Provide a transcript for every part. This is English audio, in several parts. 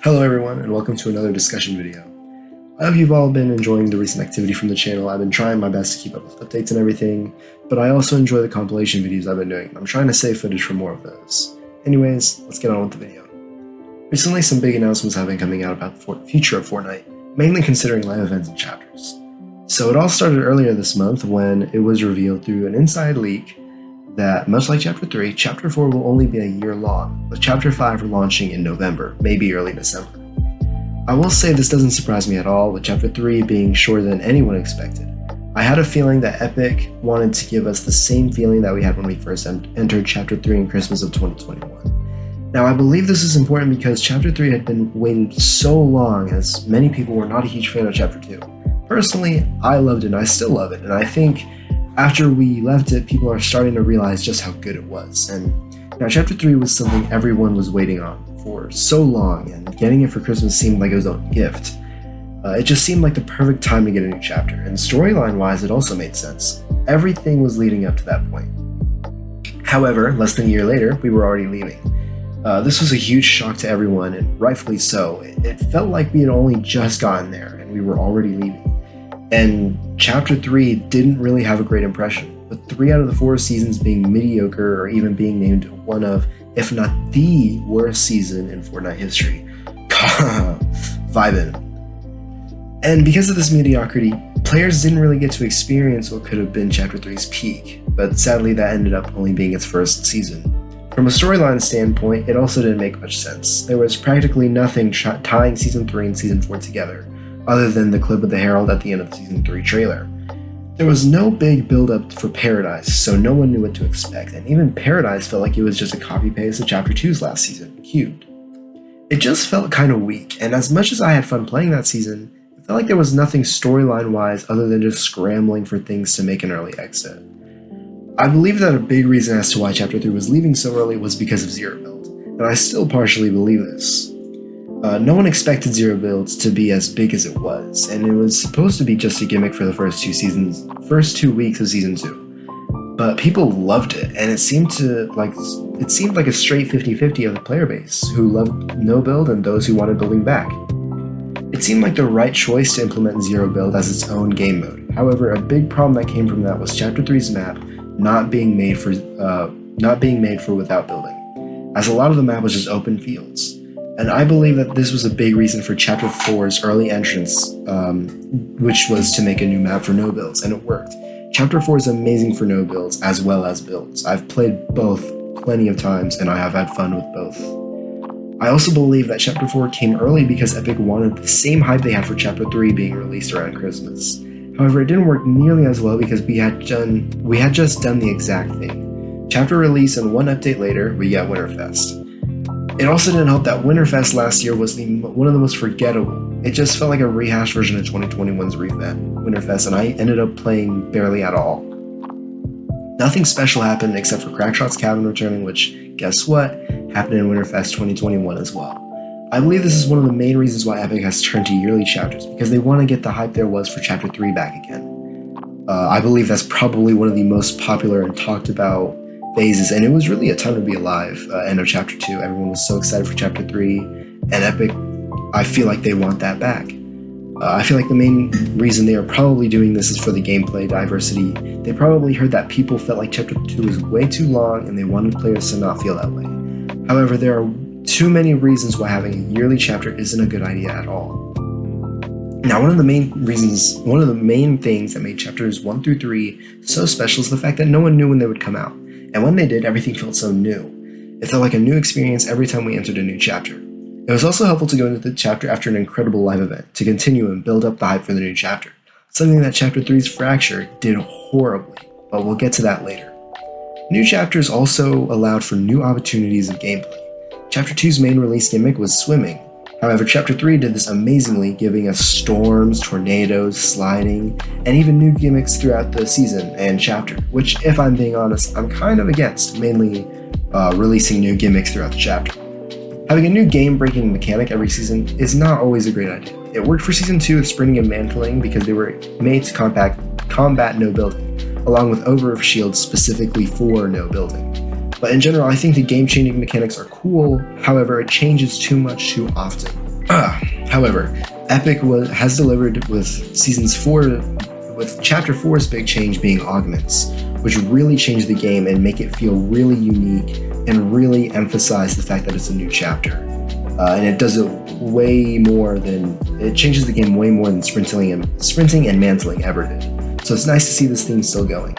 Hello everyone, and welcome to another discussion video. I hope you've all been enjoying the recent activity from the channel. I've been trying my best to keep up with updates and everything, but I also enjoy the compilation videos I've been doing. I'm trying to save footage for more of those. Anyways, let's get on with the video. Recently, some big announcements have been coming out about the future of Fortnite, mainly considering live events and chapters. So it all started earlier this month when it was revealed through an inside leak that, much like Chapter 3, Chapter 4 will only be a year long, with Chapter 5 launching in November, maybe early December. I will say this doesn't surprise me at all, with Chapter 3 being shorter than anyone expected. I had a feeling that Epic wanted to give us the same feeling that we had when we first entered Chapter 3 in Christmas of 2021. Now, I believe this is important because Chapter 3 had been waited so long, as many people were not a huge fan of Chapter 2. Personally, I loved it and I still love it, and I think after we left it, people are starting to realize just how good it was. And now Chapter 3 was something everyone was waiting on for so long, and getting it for Christmas seemed like it was a gift. It just seemed like the perfect time to get a new chapter, and storyline-wise, it also made sense. Everything was leading up to that point. However, less than a year later, we were already leaving. This was a huge shock to everyone, and rightfully so. It felt like we had only just gotten there, and we were already leaving. And Chapter 3 didn't really have a great impression, with 3 out of the 4 seasons being mediocre or even being named one of, if not the worst season in Fortnite history. Vibin'. And because of this mediocrity, players didn't really get to experience what could have been Chapter 3's peak, but sadly that ended up only being its first season. From a storyline standpoint, it also didn't make much sense. There was practically nothing tying Season 3 and Season 4 together, other than the clip of the Herald at the end of the Season 3 trailer. There was no big build-up for Paradise, so no one knew what to expect, and even Paradise felt like it was just a copy-paste of Chapter 2's last season, Cubed. It just felt kind of weak, and as much as I had fun playing that season, it felt like there was nothing storyline-wise other than just scrambling for things to make an early exit. I believe that a big reason as to why Chapter 3 was leaving so early was because of Zero Build, and I still partially believe this. No one expected Zero Builds to be as big as it was, and it was supposed to be just a gimmick for the first 2 weeks of Season 2. But people loved it, and it seemed like a straight 50-50 of the player base, who loved no build and those who wanted building back. It seemed like the right choice to implement Zero Build as its own game mode. However, a big problem that came from that was Chapter 3's map not being made for without building, as a lot of the map was just open fields. And I believe that this was a big reason for Chapter 4's early entrance, which was to make a new map for no builds, and it worked. Chapter 4 is amazing for no builds as well as builds. I've played both plenty of times, and I have had fun with both. I also believe that Chapter 4 came early because Epic wanted the same hype they had for Chapter 3 being released around Christmas. However, it didn't work nearly as well because we had just done the exact thing. Chapter release and one update later, we got Winterfest. It also didn't help that Winterfest last year was one of the most forgettable. It just felt like a rehashed version of 2021's revamp, Winterfest, and I ended up playing barely at all. Nothing special happened except for Crackshot's cabin returning, which, guess what, happened in Winterfest 2021 as well. I believe this is one of the main reasons why Epic has turned to yearly chapters, because they want to get the hype there was for Chapter 3 back again. I believe that's probably one of the most popular and talked about phases, and it was really a time to be alive. End of Chapter 2, everyone was so excited for Chapter 3, and Epic, I feel like they want that back. I feel like the main reason they are probably doing this is for the gameplay diversity. They probably heard that people felt like Chapter 2 was way too long, and they wanted players to not feel that way. However, there are too many reasons why having a yearly chapter isn't a good idea at all. Now, one of the main things that made Chapters 1 through 3 so special is the fact that no one knew when they would come out. And when they did, everything felt so new. It felt like a new experience every time we entered a new chapter. It was also helpful to go into the chapter after an incredible live event, to continue and build up the hype for the new chapter. Something that Chapter 3's Fracture did horribly, but we'll get to that later. New chapters also allowed for new opportunities of gameplay. Chapter 2's main release gimmick was swimming. However, Chapter 3 did this amazingly, giving us storms, tornadoes, sliding, and even new gimmicks throughout the season and chapter, which, if I'm being honest, I'm kind of against, mainly releasing new gimmicks throughout the chapter. Having a new game-breaking mechanic every season is not always a great idea. It worked for Season 2 with sprinting and mantling because they were made to combat no building, along with overshields specifically for no building. But in general, I think the game-changing mechanics are cool, however, it changes too much too often. However, Epic has delivered with Chapter 4's big change being augments, which really change the game and make it feel really unique and really emphasize the fact that it's a new chapter. And it does it it changes the game way more than sprinting and mantling ever did. So it's nice to see this theme still going.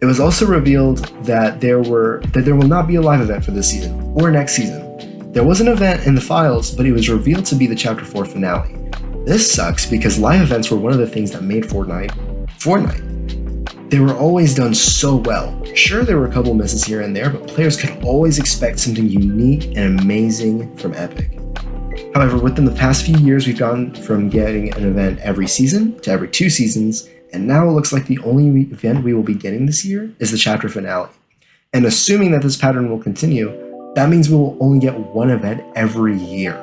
It was also revealed that there will not be a live event for this season or next season. There was an event in the files, but it was revealed to be the Chapter 4 finale. This sucks because live events were one of the things that made Fortnite. They were always done so well. Sure, there were a couple misses here and there, but players could always expect something unique and amazing from Epic. However, within the past few years, we've gone from getting an event every season to every 2 seasons, and now it looks like the only event we will be getting this year is the chapter finale. And assuming that this pattern will continue, that means we will only get one event every year.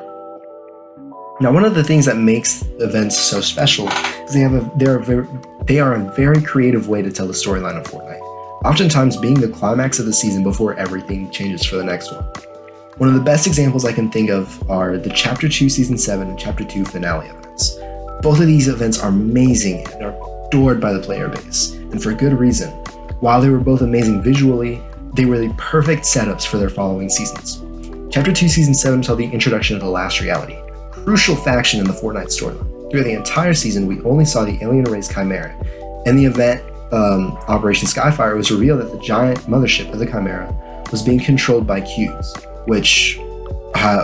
Now, one of the things that makes events so special is they are a very creative way to tell the storyline of Fortnite, oftentimes being the climax of the season before everything changes for the next one. One of the best examples I can think of are the Chapter 2 Season 7 and Chapter 2 finale events. Both of these events are amazing and are adored by the player base, and for good reason. While they were both amazing visually, they were the perfect setups for their following seasons. Chapter 2 Season 7 saw the introduction of the Last Reality, a crucial faction in the Fortnite storyline. Through the entire season, we only saw the alien race Chimera. In the event, Operation Skyfire, was revealed that the giant mothership of the Chimera was being controlled by cubes,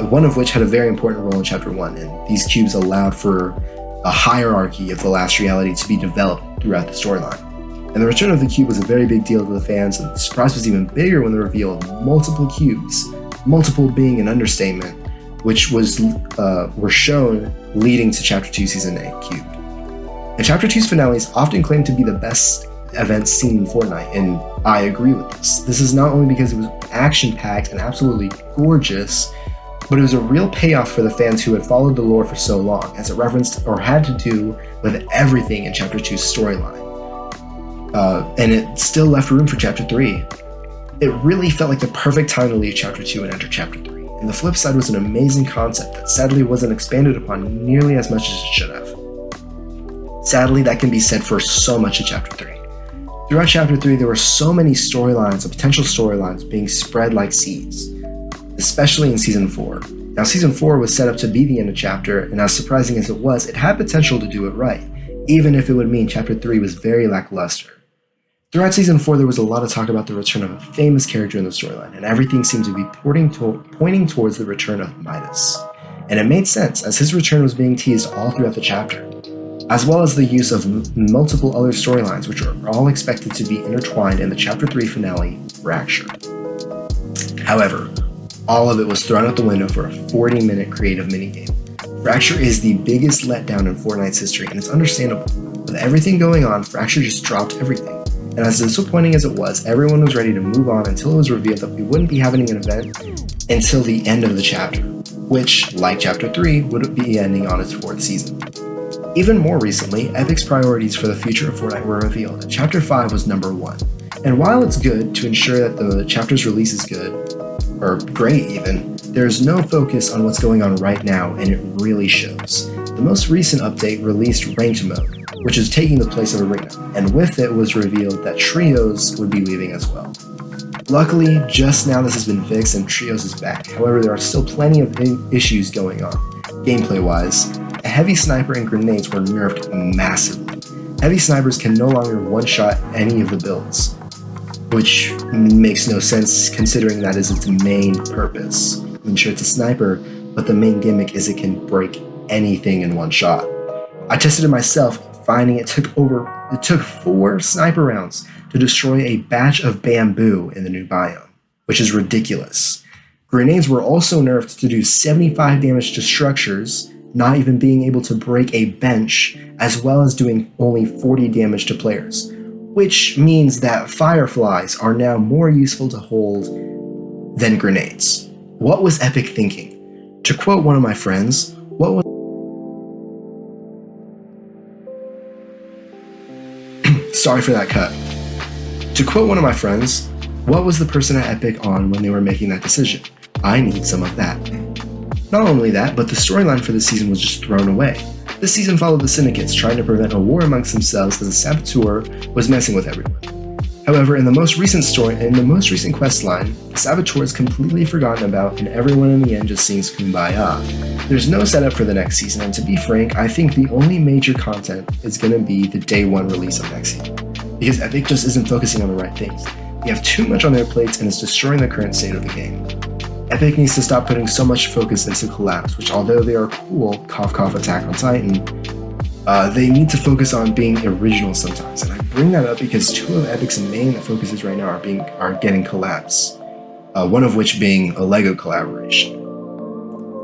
one of which had a very important role in Chapter 1, and these cubes allowed for a hierarchy of the Last Reality to be developed throughout the storyline. And the return of the cube was a very big deal to the fans, and the surprise was even bigger when the reveal of multiple cubes, multiple being an understatement, which were shown leading to Chapter 2 Season 8 Cube. And Chapter 2's finale is often claimed to be the best event seen in Fortnite, and I agree with this. This is not only because it was action-packed and absolutely gorgeous, but it was a real payoff for the fans who had followed the lore for so long, as it referenced or had to do with everything in Chapter 2's storyline. And it still left room for Chapter 3. It really felt like the perfect time to leave Chapter 2 and enter Chapter 3. And the flip side was an amazing concept that sadly wasn't expanded upon nearly as much as it should have. Sadly, that can be said for so much of Chapter 3. Throughout Chapter 3, there were so many storylines, or potential storylines, being spread like seeds, especially in Season 4. Now, Season 4 was set up to be the end of Chapter, and as surprising as it was, it had potential to do it right, even if it would mean Chapter 3 was very lackluster. Throughout Season 4, there was a lot of talk about the return of a famous character in the storyline, and everything seemed to be pointing towards the return of Midas. And it made sense, as his return was being teased all throughout the chapter, as well as the use of multiple other storylines, which are all expected to be intertwined in the Chapter 3 finale, Fracture. However, all of it was thrown out the window for a 40-minute creative minigame. Fracture is the biggest letdown in Fortnite's history, and it's understandable. With everything going on, Fracture just dropped everything. And as disappointing as it was, everyone was ready to move on until it was revealed that we wouldn't be having an event until the end of the chapter, which, like Chapter 3, would be ending on its 4th season. Even more recently, Epic's priorities for the future of Fortnite were revealed, and Chapter 5 was number 1. And while it's good to ensure that the chapter's release is good, or great even, there's no focus on what's going on right now, and it really shows. The most recent update released Ranked Mode, which is taking the place of Arena, and with it was revealed that Trios would be leaving as well. Luckily, just now this has been fixed and Trios is back. However, there are still plenty of issues going on. Gameplay-wise, a heavy sniper and grenades were nerfed massively. Heavy snipers can no longer one-shot any of the builds, which makes no sense considering that is its main purpose. I mean, sure, it's a sniper, but the main gimmick is it can break anything in one shot. I tested it myself, finding it took 4 sniper rounds to destroy a batch of bamboo in the new biome, which is ridiculous. Grenades were also nerfed to do 75 damage to structures, not even being able to break a bench, as well as doing only 40 damage to players, which means that fireflies are now more useful to hold than grenades. What was Epic thinking? To quote one of my friends, sorry for that cut. To quote one of my friends, What was the person at Epic on when they were making that decision? I need some of that. Not only that, but the storyline for this season was just thrown away. This season followed the Syndicates trying to prevent a war amongst themselves as a saboteur was messing with everyone. However, in the most recent quest line, the saboteur is completely forgotten about and everyone in the end just sings Kumbaya. There's no setup for the next season, and to be frank, I think the only major content is going to be the day one release of next season, because Epic just isn't focusing on the right things. They have too much on their plates and it's destroying the current state of the game. Epic needs to stop putting so much focus into collabs, which although they are cool, cough cough Attack on Titan, they need to focus on being original sometimes. And I bring that up because two of Epic's main focuses right now are getting collabs, one of which being a LEGO collaboration.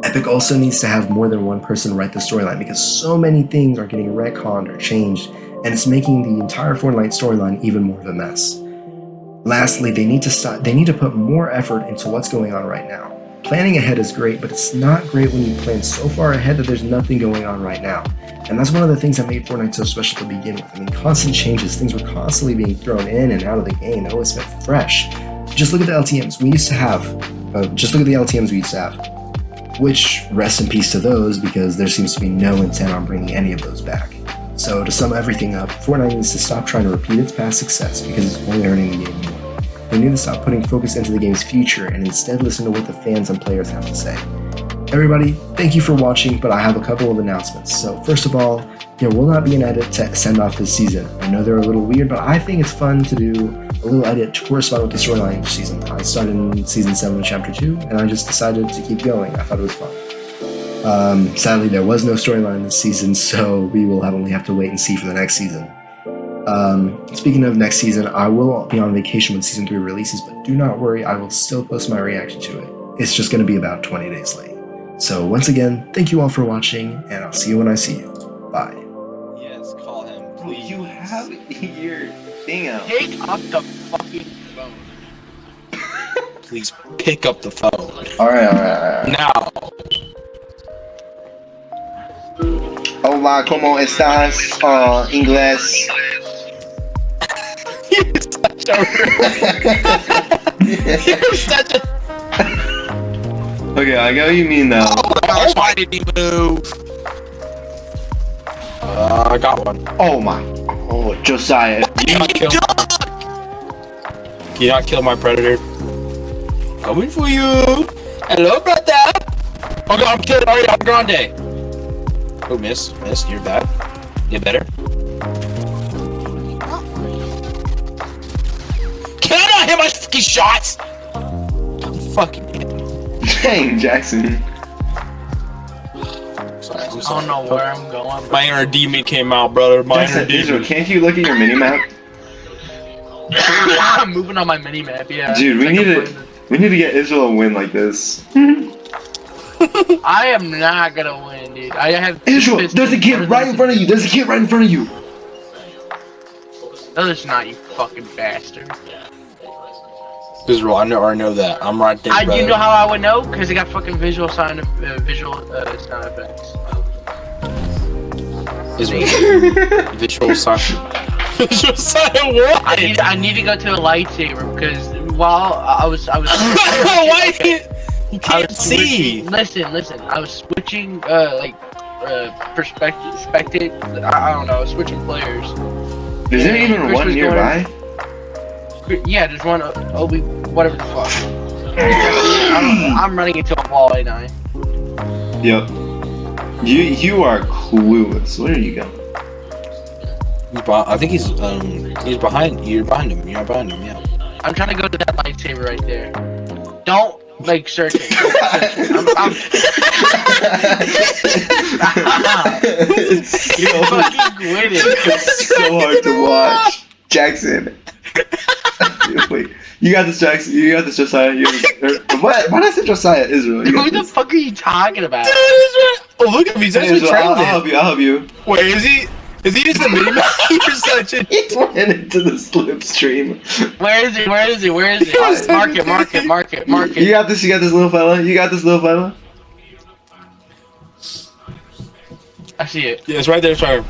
Epic also needs to have more than one person write the storyline because so many things are getting retconned or changed, and it's making the entire Fortnite storyline even more of a mess. Lastly, they need to put more effort into what's going on right now. Planning ahead is great, but it's not great when you plan so far ahead that there's nothing going on right now. And that's one of the things that made Fortnite so special to begin with. I mean, constant changes, things were constantly being thrown in and out of the game. It always felt fresh. Just look at the LTMs we used to have. Which, rest in peace to those, because there seems to be no intent on bringing any of those back. So to sum everything up, Fortnite needs to stop trying to repeat its past success because it's only hurting the game more. They need to stop putting focus into the game's future and instead listen to what the fans and players have to say. Everybody, thank you for watching, but I have a couple of announcements. So first of all, there will not be an edit to send off this season. I know they're a little weird, but I think it's fun to do a little edit to correspond with the storyline each season. I started in Season 7 of Chapter 2, and I just decided to keep going. I thought it was fun. Sadly, there was no storyline this season, so we will only have to wait and see for the next season. Speaking of next season, I will be on vacation when Season 3 releases, but do not worry, I will still post my reaction to it. It's just going to be about 20 days late. So once again, thank you all for watching, and I'll see you when I see you. Bye. Yes, call him, please. You have your thing out. Take up the fucking phone. Please pick up the phone. Alright. Now. Hola, ¿cómo estás? Inglés. You're such a You're such a Okay, I get what you mean though. Oh my gosh, why did he move? I got one. Oh my. Oh, Josiah. Can you not kill my predator? Coming for you. Hello, brother. Oh god, I'm killing Ariana Grande. Oh, miss, you're bad. Get better. Can I not hit my fucking shots? Fucking hit me. Dang, Jackson. Sorry, I'm I sorry. don't know where I'm going. My inner demon came out, brother. My inner Jackson, demon. Israel, can't you look at your minimap? I'm moving on my mini map. Yeah. Dude, we need to get Israel a win like this. I am not gonna win, dude. I have. Israel, there's a kid right in front of you. There's a kid right in front of you. No, there's not, you fucking bastard. Israel, I know that. I'm right there, brother. You know how I would know? Because I got fucking visual sound effects. Israel. Visual sign. Visual sign what? I need to go to a lightsaber because while I was Why you can't see? Listen. I was switching perspective. I don't know. Switching players. Is there even one nearby? Yeah, there's one. Whatever the fuck. I'm running into a wall, ain't I? Yep. You are clueless. Where are you going? I think he's behind. You're behind him. You're behind him. Yeah. I'm trying to go to that lightsaber right there. Don't search it. I'm You're fucking quitting. It's so hard to watch. Jackson. Wait, you got this, Jackson. You got this, Josiah. What? Why did I say Josiah? Israel. Who the fuck are you talking about? Dude, oh, look at me. He's actually Israel, I'll help you. I'll help you. Wait, is he just a mini-map? You're such a... He went into the slipstream. Where is he? Mark it. You got this, little fella. I see it. Yeah, it's right there. Sorry.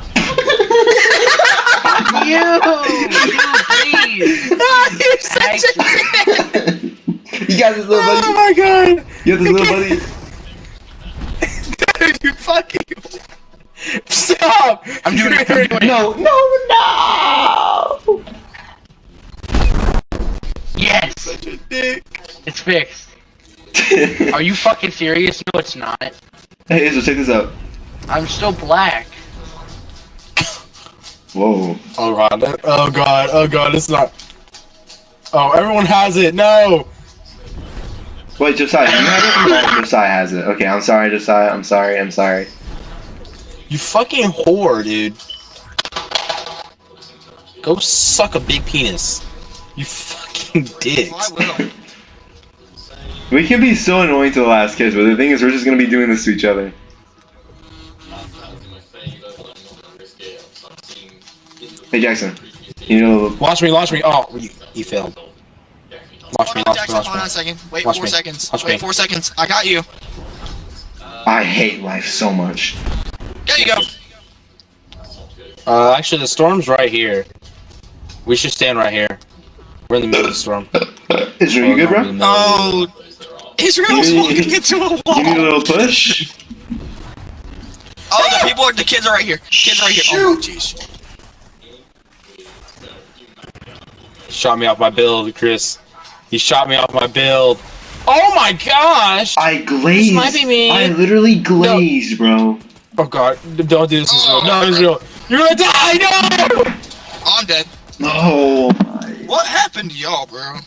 You please. Please. You're such a You got this little Oh buddy. my god! You got this little buddy. Dude, you fucking stop! I'm doing it. I'm doing it. No. Yes. Such a dick. It's fixed. Are you fucking serious? No, it's not. Hey, Israel, check this out. I'm still black. Whoa. Oh god! Oh god! Oh god! It's not. Oh, everyone has it. No. Wait, Josiah, you have it? Oh, Josiah has it. Okay, I'm sorry, Josiah. I'm sorry. You fucking whore, dude. Go suck a big penis. You fucking dicks. I will. We can be so annoying to the last kids, but the thing is, we're just gonna be doing this to each other. Hey, Jackson. You know. Launch me. Oh, you failed. Launch me. Jackson, hold on a second. Wait, Watch 4 me. seconds. Watch Wait, me. 4 seconds. I got you. I hate life so much. There you go. Actually, the storm's right here. We should stand right here. We're in the middle of the storm. Israel, you good, bro? Oh, Israel's You- walking into a wall. You need a little push? Oh, the kids are right here. Kids are right here. Oh, jeez. Shot me off my build, Chris. He shot me off my build. Oh my gosh! I glazed. Sniping me. I literally glazed, bro. Oh god, don't do this, Israel. No, Oh. Israel. You're gonna die! No! I'm dead. Oh my. What happened to y'all, bro?